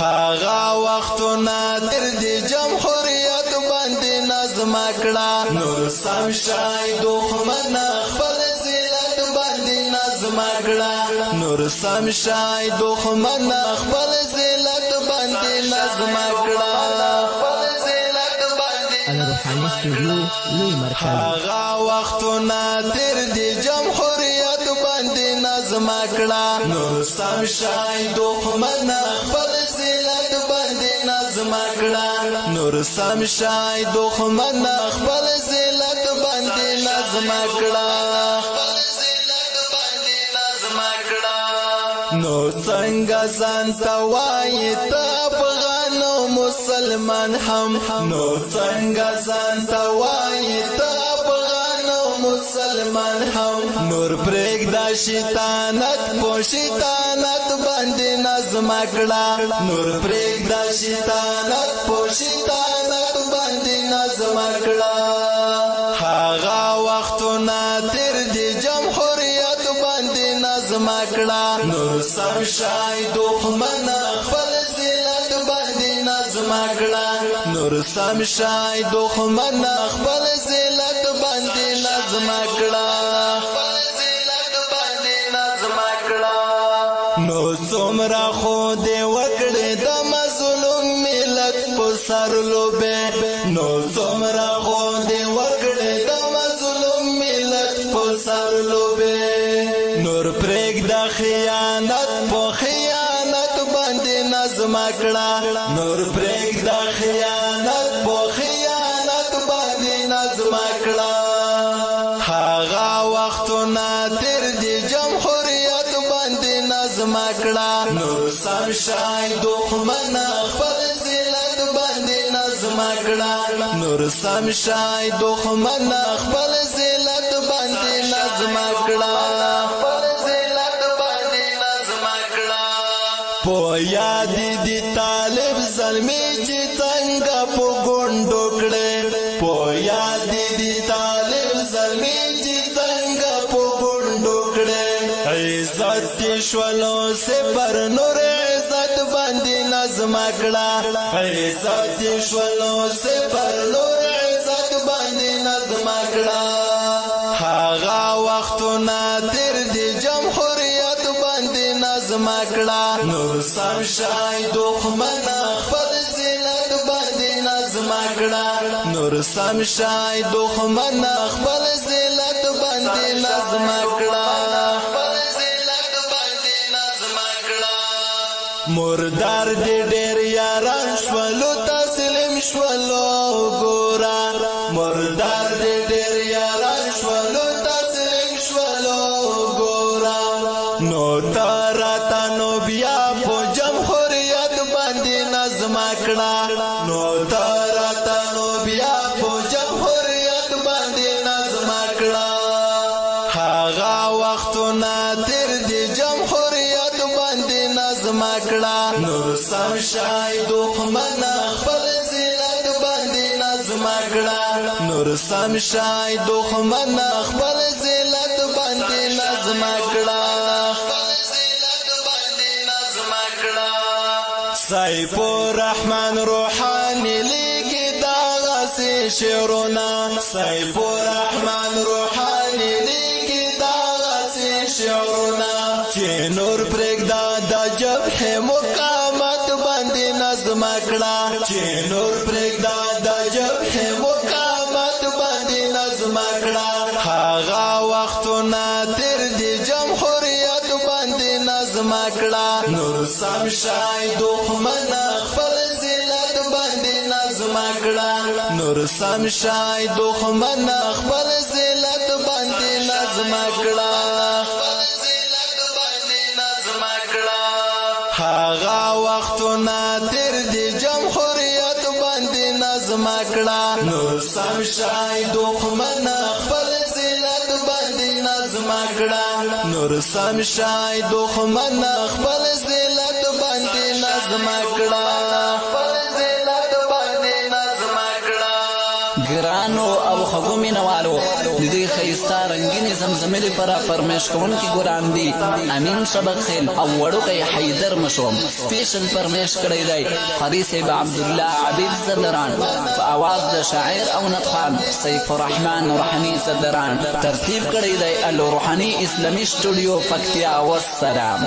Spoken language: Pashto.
هاغا وختونه تر دې جمهوریت باندې نظم کړه نور سم شای دښمن خپل ذلت باندې نظم کړه نور سم شای دښمن خپل ذلت باندې نظم کړه الروحاني استوديو لوی مرکز هاغا وختونه تر دې جمهوریت باندې نظم کړه نور سم شای دښمن خپل ذلت باندې نظم کړه نور سم شای دښمن خپل ذلت باندې نظم کړه نو څنګه ځان ته وایي ته افغان او مسلمان هم نو څنګه ځان ته وایي ته افغان او مسلمان هم نور پرېږده شیطانت په شیطانت باندې نظم کړه نور پرېږده شیطانت په شیطانت باندې نظم کړه هغه وختونه تر دې جمهوریت باندې نظم کړه نور سم شای دښمن خپل ذلت باندې نظم کړه نور سم شای دښمن خپل ذلت باندې نظم کړه نو څومره خو دې وکړې د مظلوم ملت په سر لوبې نو څومره خو دې وکړې د مظلوم ملت په سر لوبې نور پرېږده خیانت په خیانت باندې نظم کړه نور پرېږده خیانت په خیانت باندې نظم کړه هغه وختونه تر دې جمهوریت باندې نظم کړه نور سم شای دښمن خپل ذلت باندې نظم کړه نور سم شای دښمن خپل ذلت باندې نظم کړه په یاد دي طالب زلمی چې څنګه په ګوندو کړې په یاد دي طالب زلمی چې څنګه په ګوندو کړې عزت شولو سپر نور عزت باندې نظم کړه عزت شولو سپر نور عزت باندې نظم کړه هغه وختونه تر دې جمهوریت باندې نظم کړه نور سم شای دښمن خپل ذلت باندې نظم کړه نور سم شای دښمن خپل ذلت باندې نظم کړه مردار دې ډېر یاران شولو تسلیم شولو ګورا مردار دې ډېر یاران شولو تسلیم شولو ګورا نو تراته نو بیا په جمهوریت باندې نظم کړه نو تراته نو بیا په جمهوریت باندې نظم کړه هغه وختونه تر دې جمهوریت باندې نظم کړه نور سم شای دښمن خپل ذلت باندې نظم کړه نور سم شای دښمن خپل ذلت باندې نظم کړه سیف الرحمن روحانی لیکي دغسې شعرونه سیف الرحمن روحانی لیکي دغسې شعرونه چې نور پرېږده د جبهې مقاومت باندې نظم کړه چې نور پرېږده د جبهې مقاومت باندې نظم کړه هغه وختونه تر دې جمهوریت باندې نظم کړه نور سم شای دښمن خپل ذلت باندې نظم کړه نور سم شای دښمن خپل ذلت باندې نظم کړه هغه وختونه تر دې جمهوریت باندې نظم کړه نور سم شای دښمن خپل ذلت باندې نظم کړه نور سم شای دښمن خپل ذلت باندې نظم کړه ګرانو او خوږو مینوالو د دې ښایسته رنګینې زمزمې لپاره فرمایش کوونکي ګران دي امین شبخیل او وړوکی حیدر مشوم سپیشل فرمایش کړی دی قاری صاحب عبدالله عبید زدران په اواز د شاعر او نطخان سیف الرحمن روحاني زدران ترتیب کړی دی الروحاني اسلامي سټوډیو پکتیا والسلام